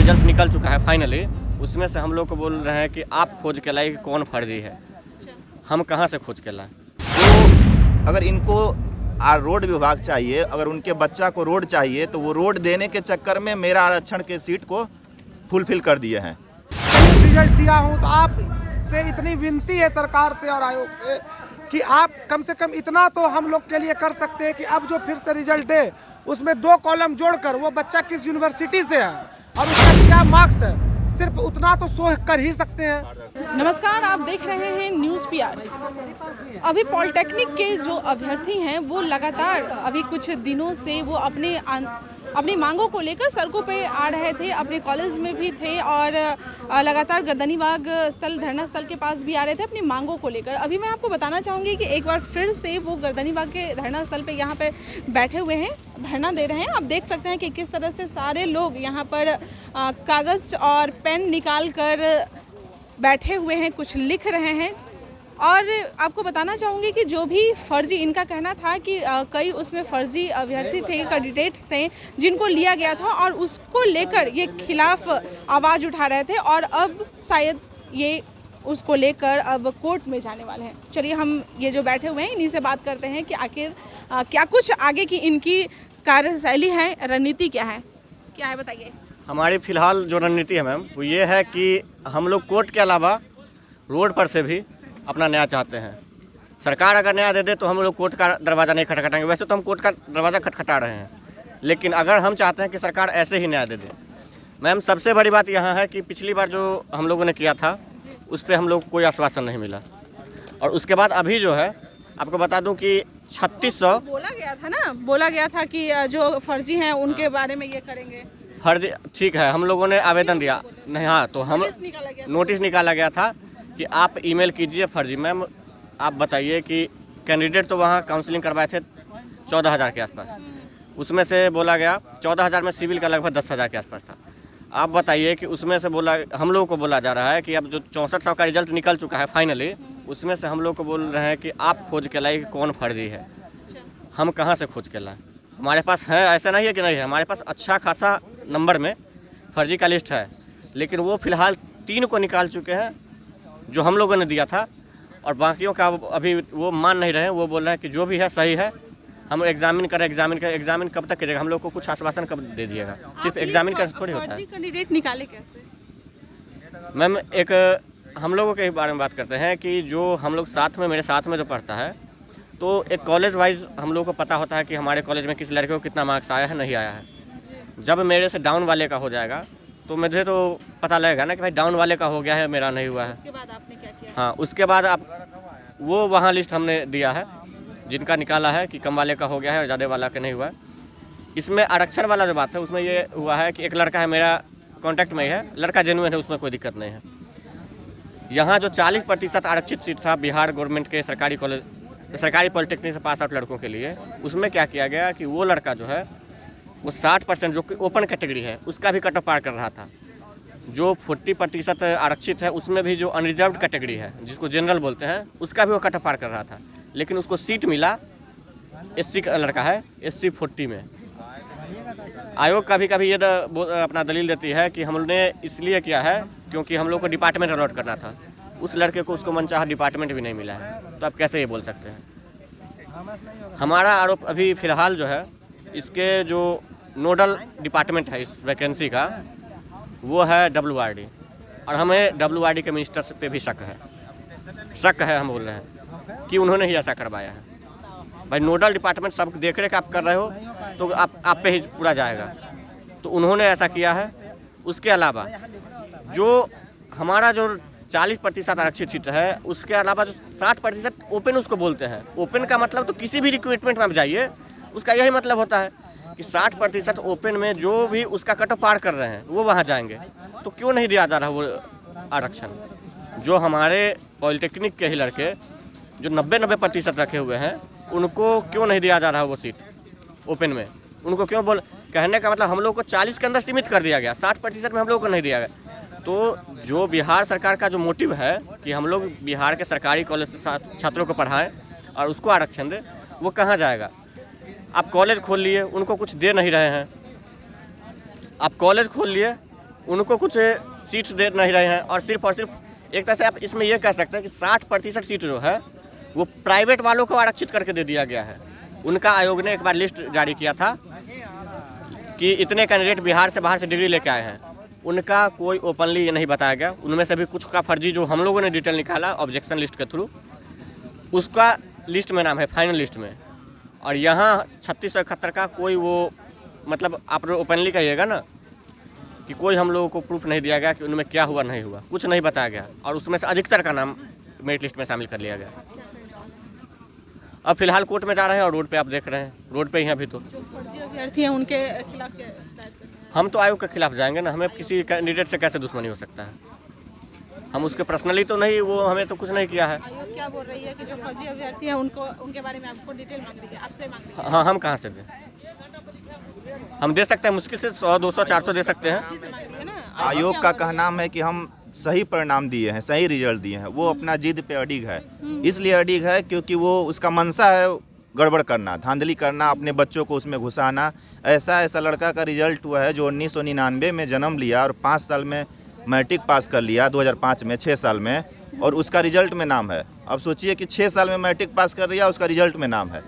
Result निकल चुका है फाइनली, उसमें से हम लोग को बोल रहे हैं कि आप खोज के लाए कि कौन फर्जी है। हम कहाँ से खोज के लाएं? तो अगर इनको रोड विभाग चाहिए, अगर उनके बच्चा को रोड चाहिए तो वो रोड देने के चक्कर में मेरा आरक्षण के सीट को फुलफिल कर दिए हैं। रिजल्ट दिया हूँ तो आप से इतनी विनती है सरकार से और आयोग से कि आप कम से कम इतना तो हम लोग के लिए कर सकते हैं कि अब जो फिर से रिजल्ट दे उसमें 2 कॉलम जोड़कर वो बच्चा किस यूनिवर्सिटी से है और उसका क्या मार्क्स है, सिर्फ उतना तो शो कर ही सकते हैं। नमस्कार, आप देख रहे हैं न्यूज़ पीआर। अभी पॉलिटेक्निक के जो अभ्यर्थी हैं वो लगातार अभी कुछ दिनों से वो अपनी मांगों को लेकर सड़कों पे आ रहे थे, अपने कॉलेज में भी थे और लगातार गर्दनीबाग स्थल धरना स्थल के पास भी आ रहे थे अपनी मांगों को लेकर। अभी मैं आपको बताना चाहूँगी कि एक बार फिर से वो गर्दनीबाग के धरना स्थल पे यहाँ पर बैठे हुए हैं, धरना दे रहे हैं। आप देख सकते हैं कि किस तरह से सारे लोग यहाँ पर कागज़ और पेन निकाल कर बैठे हुए हैं, कुछ लिख रहे हैं। और आपको बताना चाहूँगी कि जो भी फर्जी, इनका कहना था कि कई उसमें फर्जी अभ्यर्थी थे, कैंडिडेट थे जिनको लिया गया था और उसको लेकर ये खिलाफ आवाज़ उठा रहे थे और अब शायद ये उसको लेकर अब कोर्ट में जाने वाले हैं। चलिए हम ये जो बैठे हुए हैं इन्हीं से बात करते हैं कि आखिर क्या कुछ आगे की इनकी कार्यशैली है, रणनीति क्या है बताइए। हमारी फ़िलहाल जो रणनीति है मैम वो ये है कि हम लोग कोर्ट के अलावा रोड पर से भी अपना न्याय चाहते हैं। सरकार अगर न्याय दे दे तो हम लोग कोर्ट का दरवाज़ा नहीं खटखटाएंगे। वैसे तो हम कोर्ट का दरवाज़ा खटखटा रहे हैं, लेकिन अगर हम चाहते हैं कि सरकार ऐसे ही न्याय दे दे। मैम सबसे बड़ी बात यहाँ है कि पिछली बार जो हम लोगों ने किया था उस पर हम लोग को कोई आश्वासन नहीं मिला, और उसके बाद अभी जो है आपको बता दूं कि 3600 बोला गया था कि जो फर्जी हैं उनके बारे में ये करेंगे। फर्जी ठीक है, हम लोगों ने आवेदन दिया नहीं, हाँ तो हम नोटिस निकाला गया था कि आप ईमेल कीजिए फर्जी। मैम आप बताइए कि कैंडिडेट तो वहाँ काउंसलिंग करवाए थे 14,000 के आसपास, उसमें से बोला गया 14,000 में सिविल का लगभग 10,000 के आसपास था। आप बताइए कि उसमें से हम लोगों को बोला जा रहा है कि अब जो 6400 का रिजल्ट निकल चुका है फाइनली, उसमें से हम लोग को बोल रहे हैं कि आप खोज के लाए कि कौन फर्जी है। हम कहाँ से खोज के लाएं? हमारे पास है, ऐसा नहीं है कि नहीं है, हमारे पास अच्छा खासा नंबर में फर्जी का लिस्ट है, लेकिन वो फ़िलहाल 3 को निकाल चुके हैं जो हम लोगों ने दिया था, और बाकियों का अभी वो मान नहीं रहे हैं। वो बोल रहे हैं कि जो भी है सही है, हम एग्जामिन कब तक कीजिएगा? हम लोग को कुछ आश्वासन कब दे दिएगा? सिर्फ एग्जामिन का थोड़ी होता है। कैंडिडेट निकाले कैसे? मैम एक हम लोगों के बारे में बात करते हैं कि जो हम लोग मेरे साथ में जो पढ़ता है, तो एक कॉलेज वाइज हम लोग को पता होता है कि हमारे कॉलेज में किस लड़के को कितना मार्क्स आया है, नहीं आया है। जब मेरे से डाउन वाले का हो जाएगा तो मुझे तो पता लगेगा ना कि भाई डाउन वाले का हो गया है, मेरा नहीं हुआ है। उसके बाद आपने क्या किया? हाँ, उसके बाद वो वहाँ लिस्ट हमने दिया है जिनका निकाला है कि कम वाले का हो गया है और ज़्यादा वाला का नहीं हुआ है। इसमें आरक्षण वाला जो बात है उसमें ये हुआ है कि एक लड़का है मेरा कॉन्टैक्ट में ही है, लड़का जेन्युइन है, उसमें कोई दिक्कत नहीं है। यहाँ जो 40% आरक्षित सीट था बिहार गवर्नमेंट के सरकारी पॉलिटेक्निक से पास आउट लड़कों के लिए, उसमें क्या किया गया कि वो लड़का जो है वो 60% जो कि ओपन कैटेगरी है उसका भी कट ऑफ पार कर रहा था। जो 40% आरक्षित है उसमें भी जो अनरिजर्व्ड कैटेगरी है जिसको जनरल बोलते हैं उसका भी वो कट ऑफ पार कर रहा था, लेकिन उसको सीट मिला SC का लड़का है SC 40 में। आयोग कभी ये अपना दलील देती है कि हमने इसलिए किया है क्योंकि हम लोग को डिपार्टमेंट अलॉट करना था, उस लड़के को उसको मनचाहा डिपार्टमेंट भी नहीं मिला है, तो आप कैसे ये बोल सकते हैं? हमारा आरोप अभी फ़िलहाल जो है इसके जो नोडल डिपार्टमेंट है इस वैकेंसी का वो है WRD, और हमें WRD के मिनिस्टर पे भी शक है। हम बोल रहे हैं कि उन्होंने ही ऐसा करवाया है। भाई नोडल डिपार्टमेंट सब देख रेख आप कर रहे हो तो आप पे ही पूरा जाएगा, तो उन्होंने ऐसा किया है। उसके अलावा जो हमारा जो 40% आरक्षित सीट है उसके अलावा जो 60% ओपन उसको बोलते हैं। ओपन का मतलब तो किसी भी रिक्रूटमेंट में आप जाइए उसका यही मतलब होता है कि 60% ओपन में जो भी उसका कट ऑफ पार कर रहे हैं वो वहाँ जाएंगे। तो क्यों नहीं दिया जा रहा वो आरक्षण? जो हमारे पॉलिटेक्निक के ही लड़के जो 90% रखे हुए हैं उनको क्यों नहीं दिया जा रहा वो सीट ओपन में? उनको क्यों कहने का मतलब हम लोग को 40 के अंदर सीमित कर दिया गया, 60% में हम लोग को नहीं दिया गया। तो जो बिहार सरकार का जो मोटिव है कि हम लोग बिहार के सरकारी कॉलेज से छात्रों को पढ़ाएं और उसको आरक्षण दें, वो कहाँ जाएगा? आप कॉलेज खोल लिए, उनको कुछ दे नहीं रहे हैं। आप कॉलेज खोल लिए, उनको कुछ सीट्स दे नहीं रहे हैं। और सिर्फ एक तरह से आप इसमें यह कह सकते हैं कि 60% सीट जो है वो प्राइवेट वालों को आरक्षित करके दे दिया गया है। उनका आयोग ने एक बार लिस्ट जारी किया था कि इतने कैंडिडेट बिहार से बाहर से डिग्री लेके आए हैं, उनका कोई ओपनली ये नहीं बताया गया। उनमें से भी कुछ का फर्जी जो हम लोगों ने डिटेल निकाला ऑब्जेक्शन लिस्ट के थ्रू, उसका लिस्ट में नाम है, फाइनल लिस्ट में। और यहाँ 3671 का कोई वो मतलब आप ओपनली कहिएगा ना कि कोई हम लोगों को प्रूफ नहीं दिया गया कि उनमें क्या हुआ नहीं हुआ, कुछ नहीं बताया गया। और उसमें से अधिकतर का नाम मेरिट लिस्ट में शामिल कर लिया गया। अब फिलहाल कोर्ट में जा रहे हैं और रोड पे आप देख रहे हैं, रोड पे ही हैं अभी तो। जो फर्जी अभ्यर्थी हैं उनके खिलाफ क्या हिदायत करनी है? हम तो आयोग के खिलाफ जाएंगे ना, हमें किसी कैंडिडेट से कैसे दुश्मनी हो सकता है। हम उसके पर्सनली तो नहीं, वो हमें तो कुछ नहीं किया है। आयोग क्या बोल रही है कि जो फर्जी अभ्यर्थी हैं उनको उनके बारे में आपको डिटेल मांग रही है, आपसे मांग रही है? हाँ, हम कहाँ से दें? हम दे सकते हैं, मुश्किल से 100, 200, 400 दे सकते हैं। आपसे मांग रही है ना? आयोग का कहना है कि हम सही परिणाम दिए हैं, सही रिजल्ट दिए हैं। वो अपना जिद पे अडिग है, इसलिए अडिग है क्योंकि वो उसका मनसा है गड़बड़ करना, धांधली करना, अपने बच्चों को उसमें घुसाना। ऐसा लड़का का रिजल्ट हुआ है जो 1999 में जन्म लिया और 5 साल में मैट्रिक पास कर लिया 2005 में, 6 साल में, और उसका रिजल्ट में नाम है। अब सोचिए कि 6 साल में मैट्रिक पास कर लिया, उसका रिजल्ट में नाम है।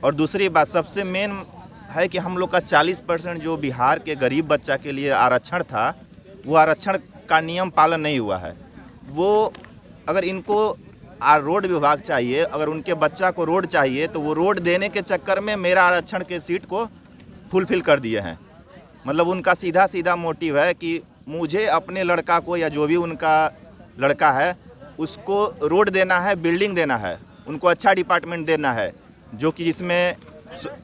और दूसरी बात सबसे मेन है कि हम लोग का 40% जो बिहार के गरीब बच्चा के लिए आरक्षण था, वो आरक्षण का नियम पालन नहीं हुआ है। वो अगर इनको रोड विभाग चाहिए, अगर उनके बच्चा को रोड चाहिए, तो वो रोड देने के चक्कर में मेरा आरक्षण के सीट को फुलफिल कर दिए हैं। मतलब उनका सीधा मोटिव है कि मुझे अपने लड़का को या जो भी उनका लड़का है उसको रोड देना है, बिल्डिंग देना है, उनको अच्छा डिपार्टमेंट देना है जो कि जिसमें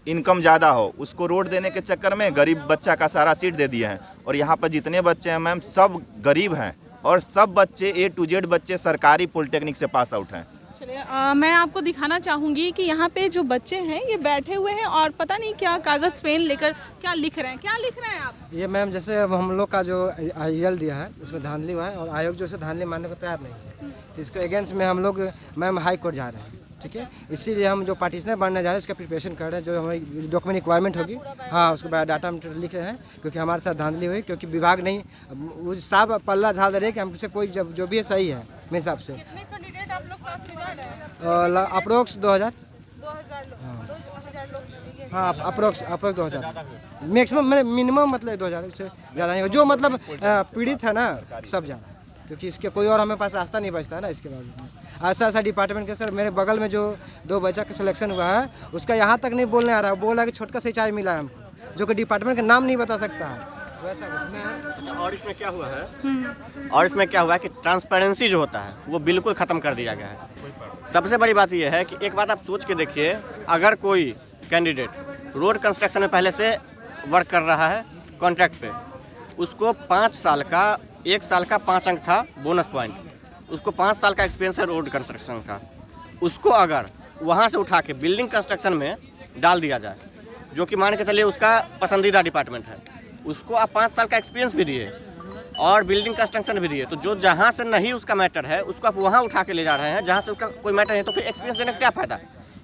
इनकम ज़्यादा हो। उसको रोड देने के चक्कर में गरीब बच्चा का सारा सीट दे दिए हैं। और यहाँ पर जितने बच्चे हैं मैम, सब गरीब हैं और सब बच्चे A to Z बच्चे सरकारी पॉलिटेक्निक से पास आउट हैं। चलिए मैं आपको दिखाना चाहूँगी कि यहाँ पे जो बच्चे हैं ये बैठे हुए हैं और पता नहीं क्या कागज़ पेन लेकर क्या लिख रहे हैं। क्या लिख रहे हैं आप? ये मैम जैसे अब हम लोग का जो रिजल्ट दिया है उसमें धांधली हुआ है और आयोग जो है धांधली मानने को तैयार नहीं है, तो इसको अगेंस्ट में हम लोग मैम हाई कोर्ट जा रहे हैं। ठीक है, इसीलिए हम जो पार्टीशनर बनने जा रहे हैं उसका प्रिपरेशन कर रहे हैं। जो हमारी डॉक्यूमेंट रिक्वायरमेंट होगी, हाँ, उसके बाद डाटा हम लिख रहे हैं क्योंकि हमारे साथ धांधली हुई, क्योंकि विभाग नहीं वो साफ पल्ला झाड़ दे रहे कि हमसे कोई जो भी है सही है मेरे हिसाब से। कितने कैंडिडेट आप लोग साथ में जा रहे हैं? अप्रोक्स 2000 लोग। हाँ, अप्रोक्स 2000 मैक्सिमम, मिनिमम मतलब 2000 से ज़्यादा नहीं। जो मतलब पीड़ित है ना सब ज़्यादा, क्योंकि इसके कोई और हमें पास रास्ता नहीं बचता है ना। इसके बाद ऐसा डिपार्टमेंट के सर, मेरे बगल में जो 2 बच्चा का सिलेक्शन हुआ है उसका यहाँ तक नहीं बोलने आ रहा है, बोला कि छोटका सिंचाई मिला है हमको, जो कि डिपार्टमेंट का नाम नहीं बता सकता है वैसा। और इसमें क्या हुआ है, और इसमें क्या हुआ है कि ट्रांसपेरेंसी जो होता है वो बिल्कुल ख़त्म कर दिया गया है। सबसे बड़ी बात यह है कि एक बात आप सोच के देखिए, अगर कोई कैंडिडेट रोड कंस्ट्रक्शन में पहले से वर्क कर रहा है कॉन्ट्रैक्ट पे, उसको 5 साल का, 1 साल का 5 अंक था बोनस पॉइंट, उसको 5 साल का एक्सपीरियंस है रोड कंस्ट्रक्शन का, उसको अगर वहाँ से उठा के बिल्डिंग कंस्ट्रक्शन में डाल दिया जाए, जो कि मान के चलिए उसका पसंदीदा डिपार्टमेंट है, उसको आप 5 साल का एक्सपीरियंस भी दिए और बिल्डिंग कंस्ट्रक्शन भी दिए, तो जो जहाँ से नहीं उसका मैटर है उसको आप वहाँ उठा के ले जा रहे हैं जहाँ से उसका कोई मैटर है, तो फिर एक्सपीरियंस देने का क्या फ़ायदा?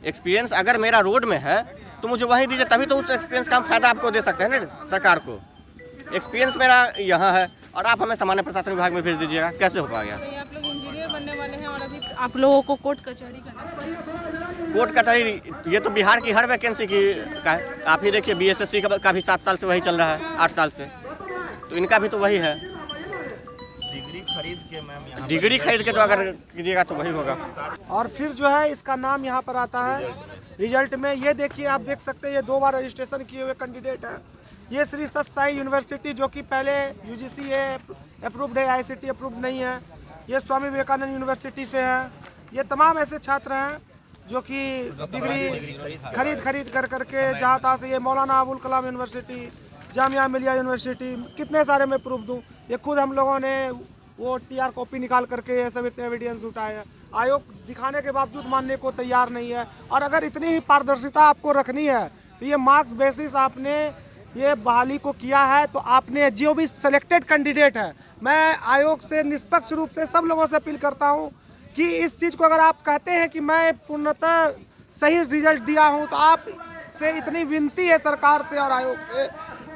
एक्सपीरियंस अगर मेरा रोड में है तो मुझे वहीं दीजिए, तभी तो उस एक्सपीरियंस का हम फ़ायदा आपको दे सकते हैं ना सरकार को। एक्सपीरियंस मेरा यहाँ है और आप हमें सामान्य प्रशासन विभाग में भेज दीजिएगा, कैसे हो पाएगा? आप लोग इंजीनियर बनने वाले हैं और अभी आप लोगों को कोर्ट कचहरी करना। कोर्ट कचहरी ये तो बिहार की हर वैकेंसी की का है। आप ही देखिए BSSC का भी 7 साल से वही चल रहा है, 8 साल से, तो इनका भी तो वही है। डिग्री खरीद के जो अगर कीजिएगा तो वही होगा। और फिर जो है इसका नाम यहाँ पर आता है रिजल्ट में। ये देखिए, आप देख सकते हैं ये 2 बार रजिस्ट्रेशन किए हुए कैंडिडेट हैं। ये श्री सत्य साई यूनिवर्सिटी जो कि पहले UGC अप्रूव्ड है, ICT अप्रूव्ड नहीं है। ये स्वामी विवेकानंद यूनिवर्सिटी से है। ये तमाम ऐसे छात्र हैं जो कि डिग्री खरीद करके जहाँ तहाँ से, ये मौलाना अबुल कलाम यूनिवर्सिटी, जामिया मिलिया यूनिवर्सिटी, कितने सारे मैं प्रूफ दूँ। ये खुद हम लोगों ने वो TR कॉपी निकाल करके ये सब इतने एविडेंस उठाए हैं। आयोग दिखाने के बावजूद मानने को तैयार नहीं है। और अगर इतनी ही पारदर्शिता आपको रखनी है तो ये मार्क्स बेसिस आपने ये बहाली को किया है, तो आपने जो भी सिलेक्टेड कैंडिडेट है, मैं आयोग से निष्पक्ष रूप से सब लोगों से अपील करता हूँ कि इस चीज़ को अगर आप कहते हैं कि मैं पूर्णतः सही रिजल्ट दिया हूँ, तो आप से इतनी विनती है सरकार से और आयोग से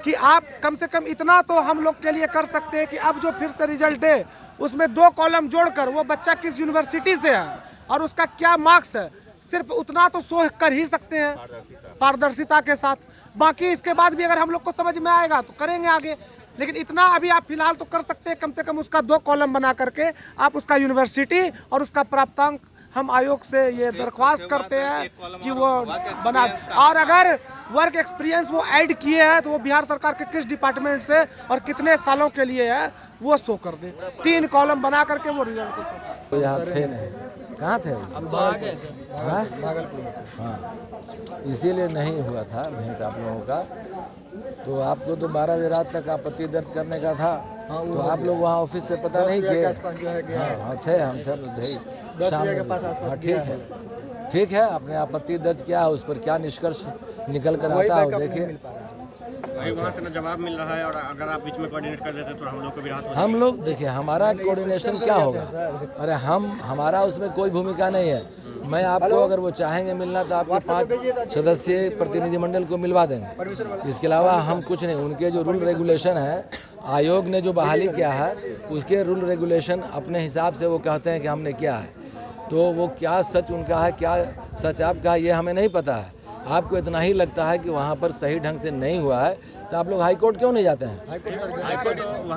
कि आप कम से कम इतना तो हम लोग के लिए कर सकते हैं कि अब जो फिर से रिजल्ट है उसमें 2 कॉलम जोड़कर वो बच्चा किस यूनिवर्सिटी से है और उसका क्या मार्क्स है, सिर्फ उतना तो शो कर ही सकते हैं पारदर्शिता के साथ। बाकी इसके बाद भी अगर हम लोग को समझ में आएगा तो करेंगे आगे, लेकिन इतना अभी आप फिलहाल तो कर सकते हैं कम से कम उसका 2 कॉलम बना करके आप उसका यूनिवर्सिटी और उसका प्राप्तांक हम आयोग से ये दरख्वास्त करते हैं कि वो बना, और अगर वर्क एक्सपीरियंस वो ऐड किए हैं तो वो बिहार सरकार के किस डिपार्टमेंट से और कितने सालों के लिए है वो शो कर दे। 3 कॉलम बना करके वो रिजल्ट को शो। यहाँ थे नहीं, कहाँ थे? हम तो आ गए सर, हाँ, इसीलिए नहीं हुआ था भेंट आप लोगों का। तो आपको तो 12 बजे रात तक आपत्ति दर्ज करने का था, तो आप लोग वहाँ ऑफिस से पता नहीं किए? हाँ थे, हम थे शाम के पास। हाँ ठीक है, आपने आपत्ति दर्ज किया है, उस पर क्या निष्कर्ष निकल कर आता है देखिए। भाई वहाँ से ना जवाब मिल रहा है, और अगर आप बीच में कोऑर्डिनेट कर देते तो हम लोग को भी राहत होती। हम लोग देखिए, हमारा कोऑर्डिनेशन क्या होगा? अरे हमारा उसमें कोई भूमिका नहीं है। मैं आपको अगर वो चाहेंगे मिलना तो आपके 5 सदस्यीय प्रतिनिधिमंडल को मिलवा देंगे। इसके अलावा हम कुछ नहीं, उनके जो रूल रेगुलेशन है, आयोग ने जो बहाली किया है उसके रूल रेगुलेशन अपने हिसाब से वो कहते हैं कि हमने किया है। तो वो क्या सच उनका है, क्या सच आपका है, ये हमें नहीं पता है। आपको इतना ही लगता है कि वहाँ पर सही ढंग से नहीं हुआ है तो आप लोग हाई कोर्ट क्यों नहीं जाते हैं?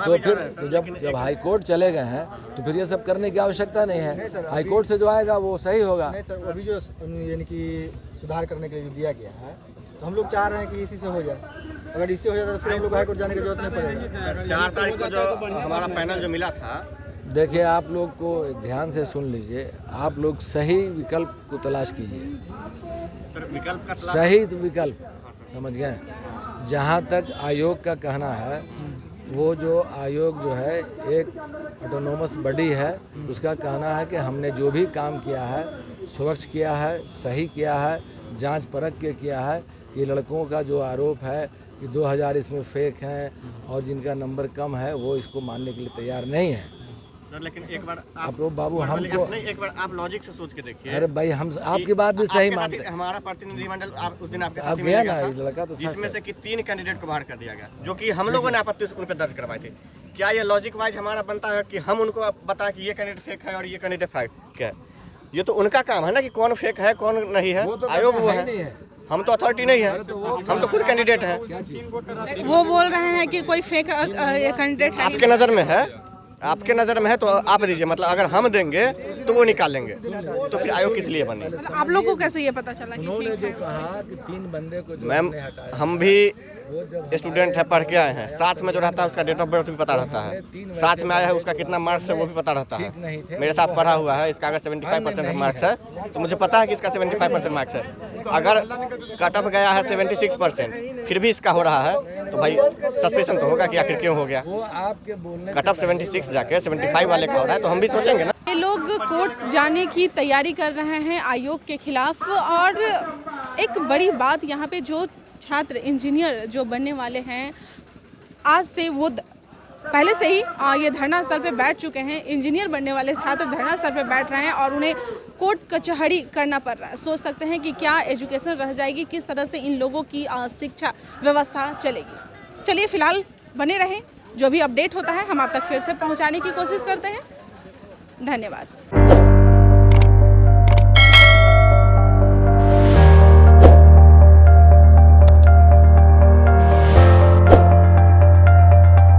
तो फिर तो जब हाई कोर्ट चले गए हैं तो फिर ये सब करने की आवश्यकता नहीं है। हाई कोर्ट से जो आएगा वो सही होगा। नहीं सर, अभी जो यानी कि सुधार करने के लिए जो दिया गया है तो हम लोग चाह रहे हैं कि इसी से हो जाए। अगर इससे हो जाता तो फिर हम लोग हाई कोर्ट जाने की जरूरत नहीं पड़ेगा। 4 तारीख को जो हमारा पैनल जो मिला था, देखिए आप लोग को ध्यान से सुन लीजिए, आप लोग सही विकल्प को तलाश कीजिए। सर विकल्प का सही विकल्प समझ गए। जहाँ तक आयोग का कहना है, वो जो आयोग जो है एक ऑटोनोमस बॉडी है, उसका कहना है कि हमने जो भी काम किया है स्वच्छ किया है, सही किया है, जांच परख के किया है। ये लड़कों का जो आरोप है कि 2000 इसमें फेक हैं और जिनका नंबर कम है वो इसको मानने के लिए तैयार नहीं है। सर लेकिन एक बार आप तो बाबू हमको नहीं, एक बार आप लॉजिक से सोच के देखिए। अरे भाई हम आपकी बात भी सही मानते हैं। हमारा प्रतिनिधिमंडल आप उस दिन आपके आप साथ गया मिल ना, गया ये लड़का तो था जिसमें सर। से कि 3 कैंडिडेट को बाहर कर दिया गया, जो कि हम लोगों ने आपत्ति उन पर दर्ज करवाए थे। क्या ये लॉजिक वाइज हमारा बनता है कि हम उनको बताएं कि ये कैंडिडेट फेक है और ये कैंडिडेट फेक है? ये तो उनका काम है ना कि कौन फेक है कौन नहीं है। आयोग वो है, हम तो अथॉरिटी नहीं है, हम तो खुद कैंडिडेट हैं। वो बोल रहे हैं कि कोई फेक कैंडिडेट है। आपके नज़र में है, आपके नज़र में है तो आप दीजिए। मतलब अगर हम देंगे तो वो निकालेंगे, तो फिर आयोग किस लिए बने? आप लोगों को कैसे ये पता चला कि उन्होंने जो कहा कि 3 बंदे को जो मैम, हम भी स्टूडेंट है, पढ़ के आए हैं। साथ में जो रहता है उसका डेट ऑफ बर्थ भी पता रहता है, साथ में आया है उसका कितना मार्क्स है वो भी पता रहता है। मेरे साथ पढ़ा हुआ है, इसका अगर 75% मार्क्स है तो मुझे पता है कि इसका 75% मार्क्स है। अगर कट ऑफ गया है 76%, फिर भी इसका हो रहा है तो भाई सस्पेंशन तो होगा कि आखिर क्यों हो गया। वो आपके बोलने कट ऑफ 76 जाके 75 वाले का हो रहा है तो हम भी सोचेंगे ना। ये लोग कोर्ट जाने की तैयारी कर रहे हैं आयोग के खिलाफ। और एक बड़ी बात यहाँ पे, जो छात्र इंजीनियर जो बनने वाले हैं, आज से वो पहले से ही ये धरना स्थल पे बैठ चुके हैं। इंजीनियर बनने वाले छात्र धरना स्थल पे बैठ रहे हैं और उन्हें कोर्ट कचहरी करना पड़ रहा है। सोच सकते हैं कि क्या एजुकेशन रह जाएगी, किस तरह से इन लोगों की शिक्षा व्यवस्था चलेगी। चलिए फिलहाल बने रहें, जो भी अपडेट होता है हम आप तक फिर से पहुंचाने की कोशिश करते हैं। धन्यवाद।